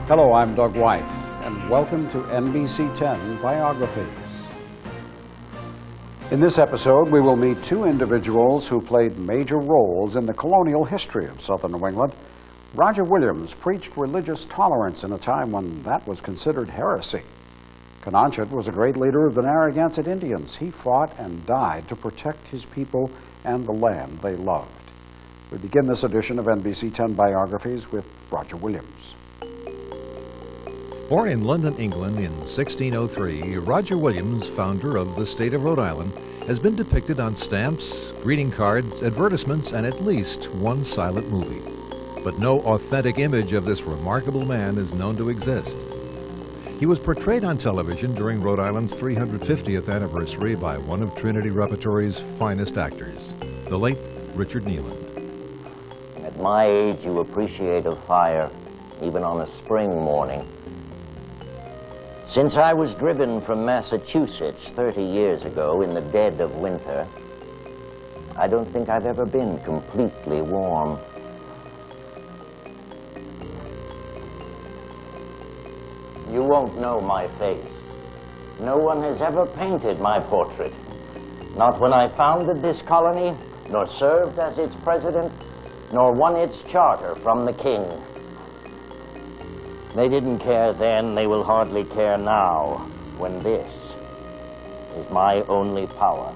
Hello, I'm Doug White, and welcome to NBC 10 Biographies. In this episode, we will meet two individuals who played major roles in the colonial history of southern New England. Roger Williams preached religious tolerance in a time when that was considered heresy. Canonicus was a great leader of the Narragansett Indians. He fought and died to protect his people and the land they loved. We begin this edition of NBC 10 Biographies with Roger Williams. Born in London, England in 1603, Roger Williams, founder of the state of Rhode Island, has been depicted on stamps, greeting cards, advertisements, and at least one silent movie. But no authentic image of this remarkable man is known to exist. He was portrayed on television during Rhode Island's 350th anniversary by one of Trinity Repertory's finest actors, the late Richard Neeland. At my age, you appreciate a fire, even on a spring morning. Since I was driven from Massachusetts 30 years ago in the dead of winter, I don't think I've ever been completely warm. You won't know my face. No one has ever painted my portrait. Not when I founded this colony, nor served as its president, nor won its charter from the king. They didn't care then, they will hardly care now, when this is my only power.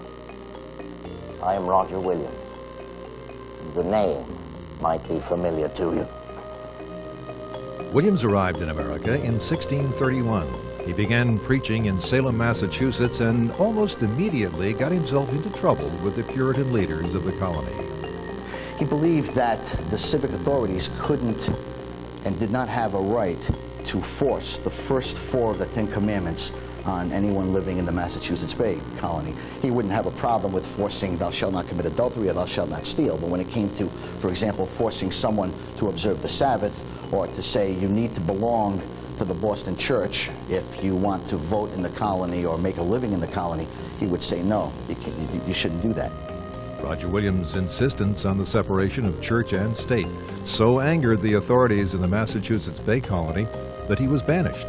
I am Roger Williams. The name might be familiar to you. Williams arrived in America in 1631. He began preaching in Salem, Massachusetts, and almost immediately got himself into trouble with the Puritan leaders of the colony. He believed that the civic authorities couldn't and did not have a right to force the first four of the Ten Commandments on anyone living in the Massachusetts Bay colony. He wouldn't have a problem with forcing thou shalt not commit adultery or thou shalt not steal, but when it came to, for example, forcing someone to observe the Sabbath or to say you need to belong to the Boston Church if you want to vote in the colony or make a living in the colony, he would say no, you shouldn't do that. Roger Williams' insistence on the separation of church and state so angered the authorities in the Massachusetts Bay Colony that he was banished.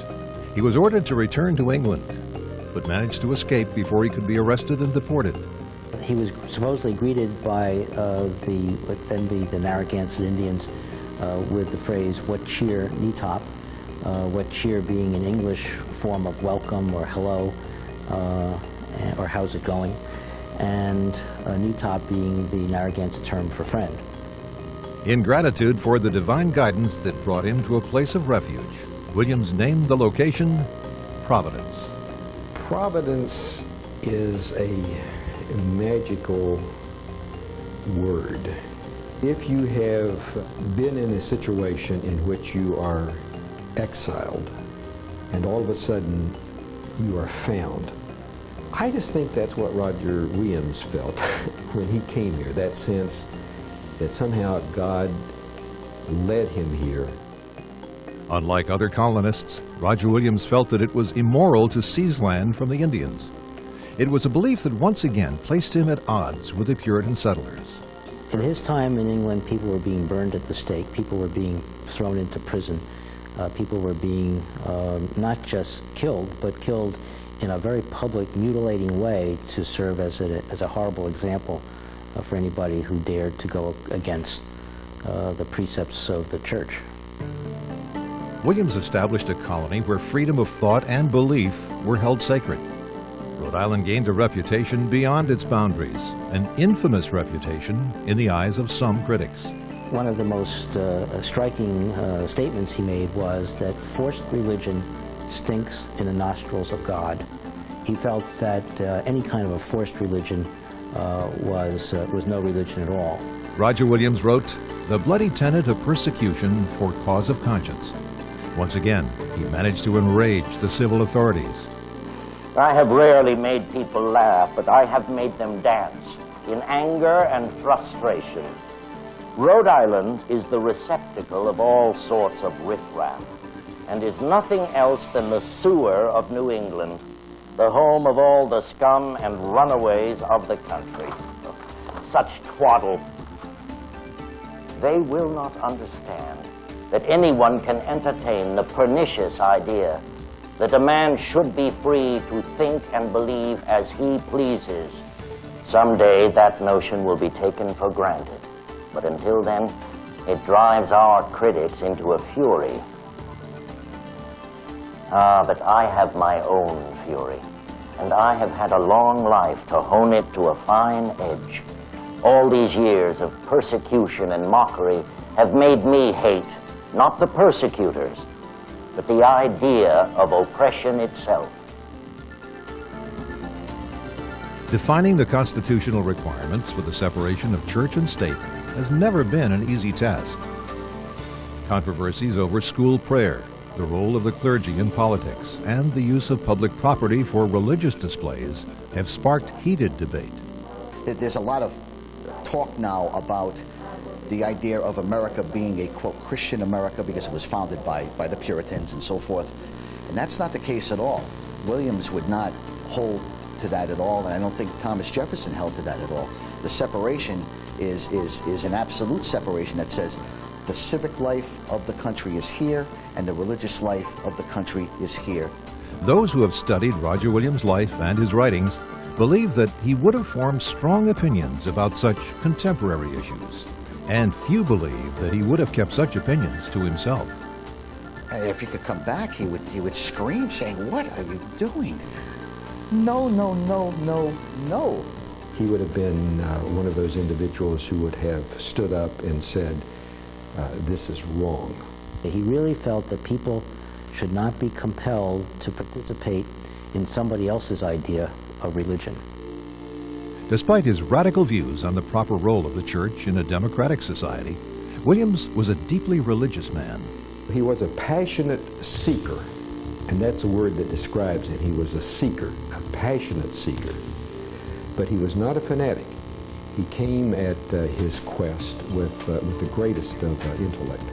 He was ordered to return to England, but managed to escape before he could be arrested and deported. He was supposedly greeted by what then be the Narragansett Indians with the phrase, "What cheer, Netop," what cheer being an English form of welcome or hello, or how's it going, and Netop being the Narragansett term for friend. In gratitude for the divine guidance that brought him to a place of refuge, Williams named the location Providence. Providence is a magical word. If you have been in a situation in which you are exiled and all of a sudden you are found, I just think that's what Roger Williams felt when he came here, that sense that somehow God led him here. Unlike other colonists, Roger Williams felt that it was immoral to seize land from the Indians. It was a belief that once again placed him at odds with the Puritan settlers. In his time in England, people were being burned at the stake, people were being thrown into prison, people were being not just killed, but killed in a very public, mutilating way to serve as a horrible example for anybody who dared to go against the precepts of the church. Williams established a colony where freedom of thought and belief were held sacred. Rhode Island gained a reputation beyond its boundaries, an infamous reputation in the eyes of some critics. One of the most striking statements he made was that forced religion stinks in the nostrils of God. He felt that any kind of a forced religion was no religion at all. Roger Williams wrote, "The bloody tenet of persecution for cause of conscience." Once again, he managed to enrage the civil authorities. I have rarely made people laugh, but I have made them dance in anger and frustration. Rhode Island is the receptacle of all sorts of riffraff and is nothing else than the sewer of New England, the home of all the scum and runaways of the country. Such twaddle. They will not understand that anyone can entertain the pernicious idea that a man should be free to think and believe as he pleases. Someday that notion will be taken for granted. But until then, it drives our critics into a fury. But I have my own fury, and I have had a long life to hone it to a fine edge. All these years of persecution and mockery have made me hate not the persecutors, but the idea of oppression itself. Defining the constitutional requirements for the separation of church and state has never been an easy task. Controversies over school prayer, the role of the clergy in politics, and the use of public property for religious displays have sparked heated debate. There's a lot of talk now about the idea of America being a, quote, Christian America because it was founded by the Puritans and so forth. And that's not the case at all. Williams would not hold to that at all, and I don't think Thomas Jefferson held to that at all. The separation is an absolute separation that says the civic life of the country is here and the religious life of the country is here. Those who have studied Roger Williams' life and his writings believe that he would have formed strong opinions about such contemporary issues. And few believe that he would have kept such opinions to himself. And if he could come back, he would scream saying, "What are you doing? No, no, no, no, no." He would have been one of those individuals who would have stood up and said, this is wrong. He really felt that people should not be compelled to participate in somebody else's idea of religion. Despite his radical views on the proper role of the church in a democratic society, Williams was a deeply religious man. He was a passionate seeker, and that's a word that describes him. He was a seeker, a passionate seeker. But he was not a fanatic. He came at his quest with the greatest of intellect.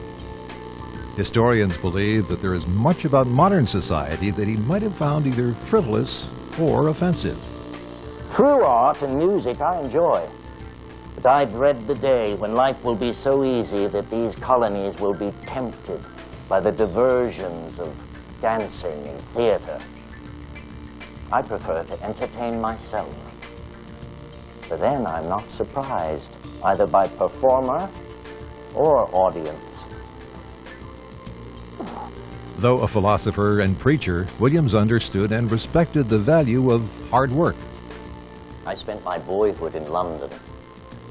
Historians believe that there is much about modern society that he might have found either frivolous or offensive. True art and music I enjoy, but I dread the day when life will be so easy that these colonies will be tempted by the diversions of dancing and theater. I prefer to entertain myself. For then I'm not surprised, either by performer or audience. Though a philosopher and preacher, Williams understood and respected the value of hard work. I spent my boyhood in London,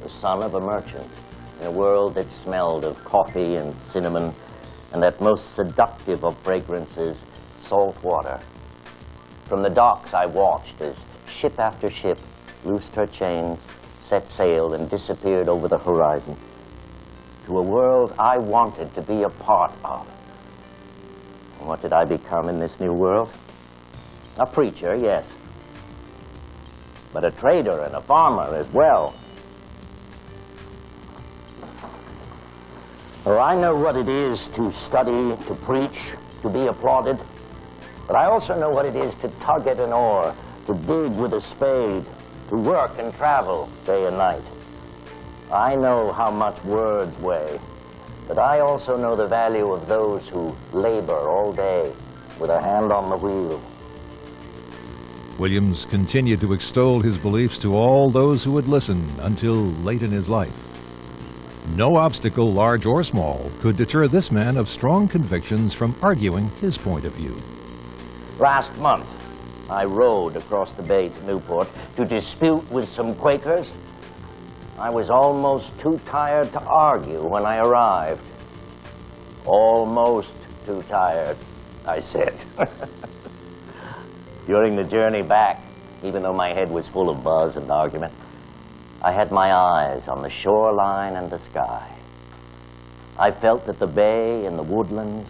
the son of a merchant, in a world that smelled of coffee and cinnamon, and that most seductive of fragrances, salt water. From the docks I watched as ship after ship loosed her chains, set sail, and disappeared over the horizon, to a world I wanted to be a part of. And what did I become in this new world? A preacher, yes, but a trader and a farmer as well. Oh, I know what it is to study, to preach, to be applauded, but I also know what it is to tug at an oar, to dig with a spade, to work and travel day and night. I know how much words weigh, but I also know the value of those who labor all day with a hand on the wheel. Williams continued to extol his beliefs to all those who would listen until late in his life. No obstacle, large or small, could deter this man of strong convictions from arguing his point of view. Last month, I rowed across the bay to Newport to dispute with some Quakers. I was almost too tired to argue when I arrived. Almost too tired, I said. During the journey back, even though my head was full of buzz and argument, I had my eyes on the shoreline and the sky. I felt that the bay and the woodlands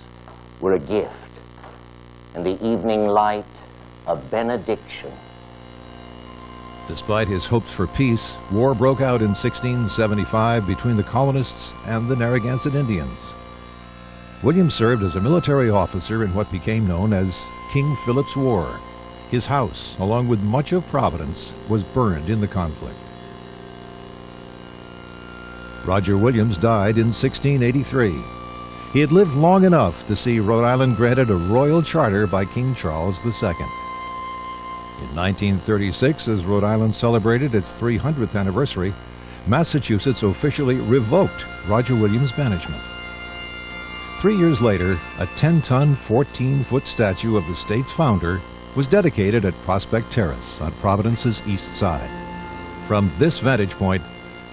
were a gift, and the evening light a benediction. Despite his hopes for peace, war broke out in 1675 between the colonists and the Narragansett Indians. Williams served as a military officer in what became known as King Philip's War. His house, along with much of Providence, was burned in the conflict. Roger Williams died in 1683. He had lived long enough to see Rhode Island granted a royal charter by King Charles II. In 1936, as Rhode Island celebrated its 300th anniversary, Massachusetts officially revoked Roger Williams' management. 3 years later, a 10-ton, 14-foot statue of the state's founder was dedicated at Prospect Terrace on Providence's east side. From this vantage point,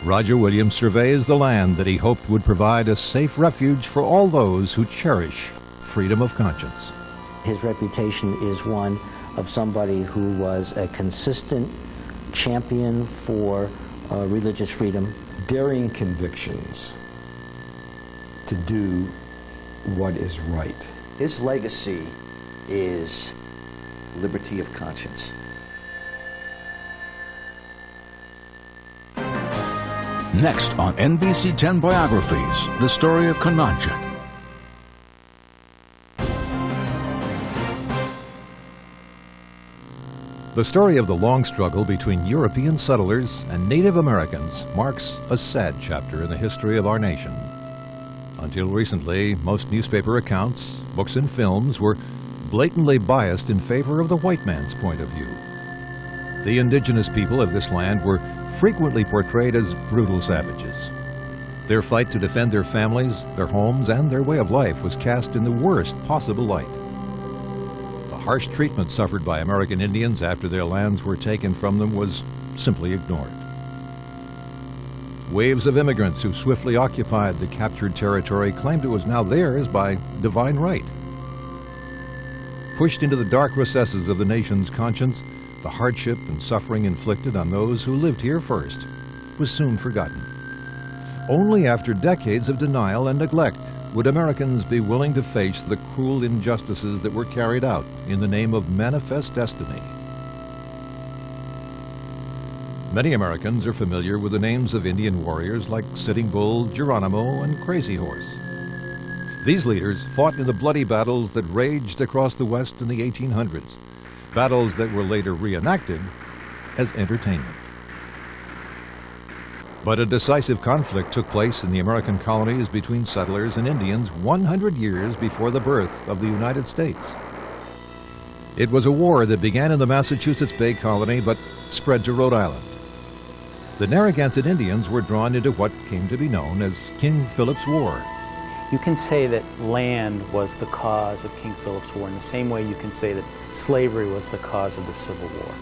Roger Williams surveys the land that he hoped would provide a safe refuge for all those who cherish freedom of conscience. His reputation is one of somebody who was a consistent champion for religious freedom. Daring convictions to do what is right. His legacy is liberty of conscience. Next on NBC 10 Biographies, the story of Canonicus. The story of the long struggle between European settlers and Native Americans marks a sad chapter in the history of our nation. Until recently, most newspaper accounts, books and films were blatantly biased in favor of the white man's point of view. The indigenous people of this land were frequently portrayed as brutal savages. Their fight to defend their families, their homes, and their way of life was cast in the worst possible light. The harsh treatment suffered by American Indians after their lands were taken from them was simply ignored. Waves of immigrants who swiftly occupied the captured territory claimed it was now theirs by divine right. Pushed into the dark recesses of the nation's conscience, the hardship and suffering inflicted on those who lived here first was soon forgotten. Only after decades of denial and neglect would Americans be willing to face the cruel injustices that were carried out in the name of manifest destiny. Many Americans are familiar with the names of Indian warriors like Sitting Bull, Geronimo, and Crazy Horse. These leaders fought in the bloody battles that raged across the West in the 1800s, battles that were later reenacted as entertainment. But a decisive conflict took place in the American colonies between settlers and Indians 100 years before the birth of the United States. It was a war that began in the Massachusetts Bay Colony but spread to Rhode Island. The Narragansett Indians were drawn into what came to be known as King Philip's War. You can say that land was the cause of King Philip's War in the same way you can say that slavery was the cause of the Civil War.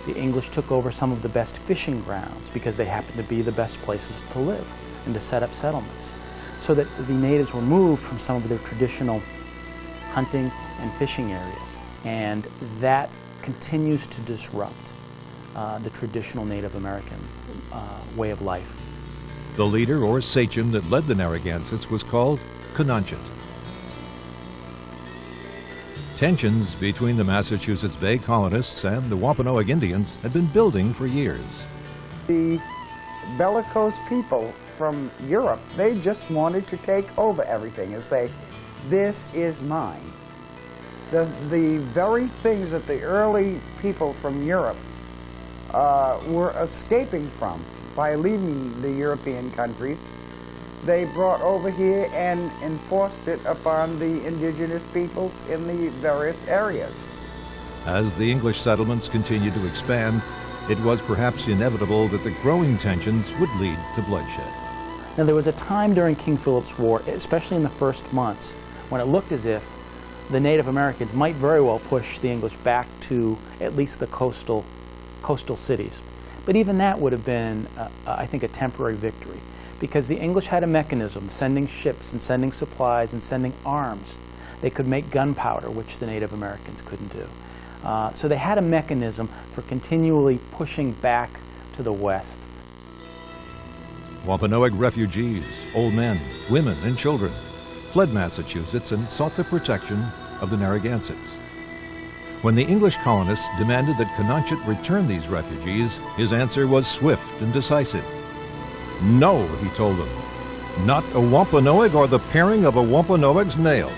The English took over some of the best fishing grounds because they happened to be the best places to live and to set up settlements. So that the natives were moved from some of their traditional hunting and fishing areas. And that continues to disrupt the traditional Native American way of life. The leader or sachem that led the Narragansetts was called Canonicus. Tensions between the Massachusetts Bay colonists and the Wampanoag Indians had been building for years. The bellicose people from Europe, they just wanted to take over everything and say, this is mine. The very things that the early people from Europe were escaping from by leaving the European countries, they brought over here and enforced it upon the indigenous peoples in the various areas. As the English settlements continued to expand, it was perhaps inevitable that the growing tensions would lead to bloodshed. Now there was a time during King Philip's War, especially in the first months, when it looked as if the Native Americans might very well push the English back to at least the coastal cities. But even that would have been, I think, a temporary victory, because the English had a mechanism, sending ships and sending supplies and sending arms. They could make gunpowder, which the Native Americans couldn't do. So they had a mechanism for continually pushing back to the west. Wampanoag refugees, old men, women, and children fled Massachusetts and sought the protection of the Narragansetts. When the English colonists demanded that Canonicus return these refugees, his answer was swift and decisive. No, he told them, not a Wampanoag or the paring of a Wampanoag's nail.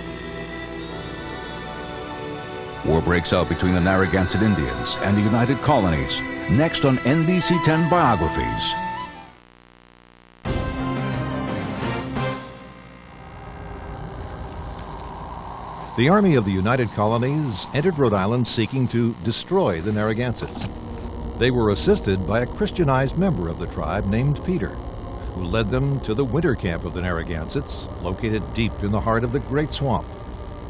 War breaks out between the Narragansett Indians and the United Colonies. Next on NBC 10 Biographies. The army of the United Colonies entered Rhode Island seeking to destroy the Narragansetts. They were assisted by a Christianized member of the tribe named Peter, who led them to the winter camp of the Narragansetts, located deep in the heart of the Great Swamp.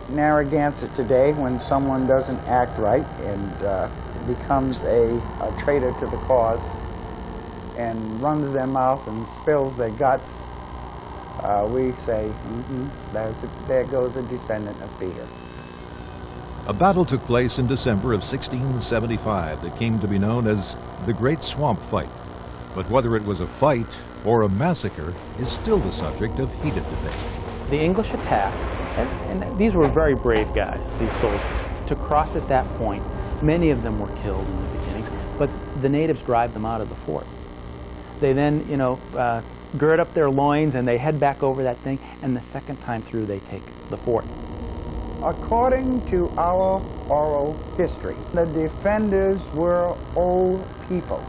Narragansett today, when someone doesn't act right and becomes a traitor to the cause and runs their mouth and spills their guts, we say, there goes a descendant of Peter. A battle took place in December of 1675 that came to be known as the Great Swamp Fight. But whether it was a fight or a massacre is still the subject of heated debate. The English attack, and these were very brave guys, these soldiers. To cross at that point, many of them were killed in the beginnings, but the natives drive them out of the fort. They then, gird up their loins and they head back over that thing, and the second time through they take the fort. According to our oral history, the defenders were old people.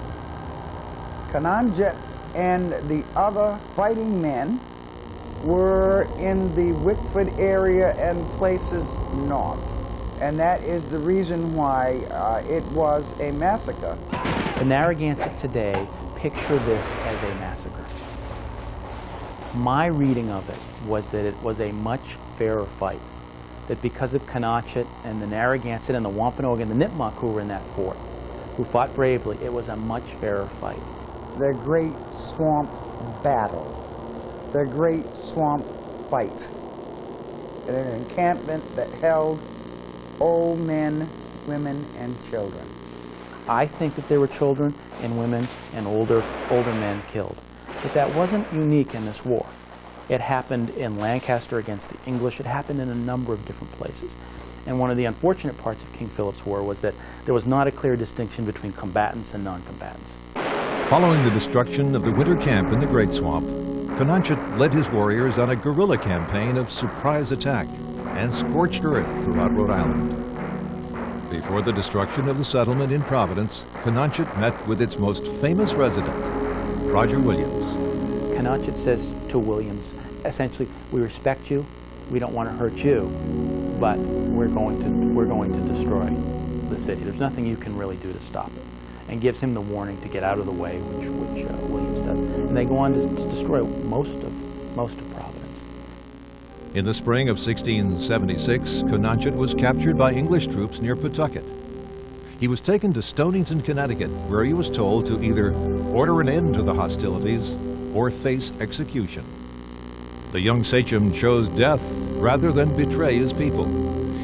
Canonicus and the other fighting men were in the Wickford area and places north. And that is the reason why it was a massacre. The Narragansett today picture this as a massacre. My reading of it was that it was a much fairer fight. That because of Canonicus and the Narragansett and the Wampanoag and the Nipmuc who were in that fort, who fought bravely, it was a much fairer fight. The Great Swamp Battle, the Great Swamp Fight, an encampment that held old men, women, and children. I think that there were children and women and older men killed. But that wasn't unique in this war. It happened in Lancaster against the English. It happened in a number of different places. And one of the unfortunate parts of King Philip's War was that there was not a clear distinction between combatants and non-combatants. Following the destruction of the winter camp in the Great Swamp, Canonicus led his warriors on a guerrilla campaign of surprise attack and scorched earth throughout Rhode Island. Before the destruction of the settlement in Providence, Canonicus met with its most famous resident, Roger Williams. Canonicus says to Williams, essentially, we respect you, we don't want to hurt you, but we're going to destroy the city. There's nothing you can really do to stop it. And gives him the warning to get out of the way, which Williams does. And they go on to destroy most of Providence. In the spring of 1676, Canonicus was captured by English troops near Pawtucket. He was taken to Stonington, Connecticut, where he was told to either order an end to the hostilities or face execution. The young sachem chose death rather than betray his people.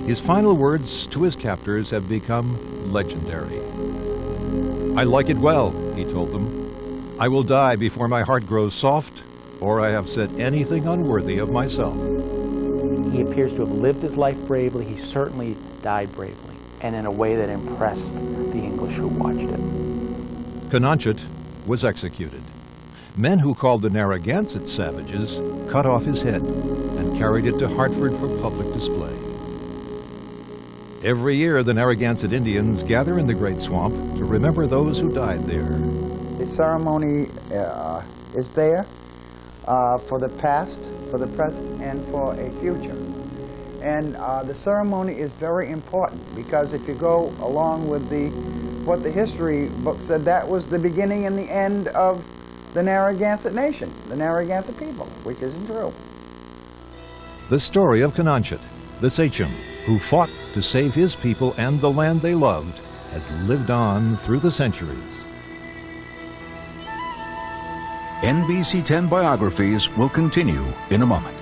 His final words to his captors have become legendary. "I like it well," he told them. "I will die before my heart grows soft, or I have said anything unworthy of myself." He appears to have lived his life bravely. He certainly died bravely, and in a way that impressed the English who watched it. Canonicus was executed. Men who called the Narragansett savages cut off his head and carried it to Hartford for public display. Every year, the Narragansett Indians gather in the Great Swamp to remember those who died there. The ceremony is there for the past, for the present, and for a future. And the ceremony is very important because if you go along with what the history book said, that was the beginning and the end of the Narragansett nation, the Narragansett people, which isn't true. The story of Canonicus, the sachem, who fought to save his people and the land they loved, has lived on through the centuries. NBC 10 Biographies will continue in a moment.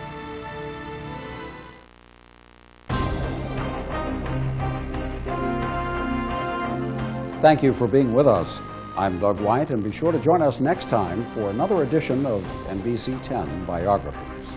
Thank you for being with us. I'm Doug White, and be sure to join us next time for another edition of NBC 10 Biographies.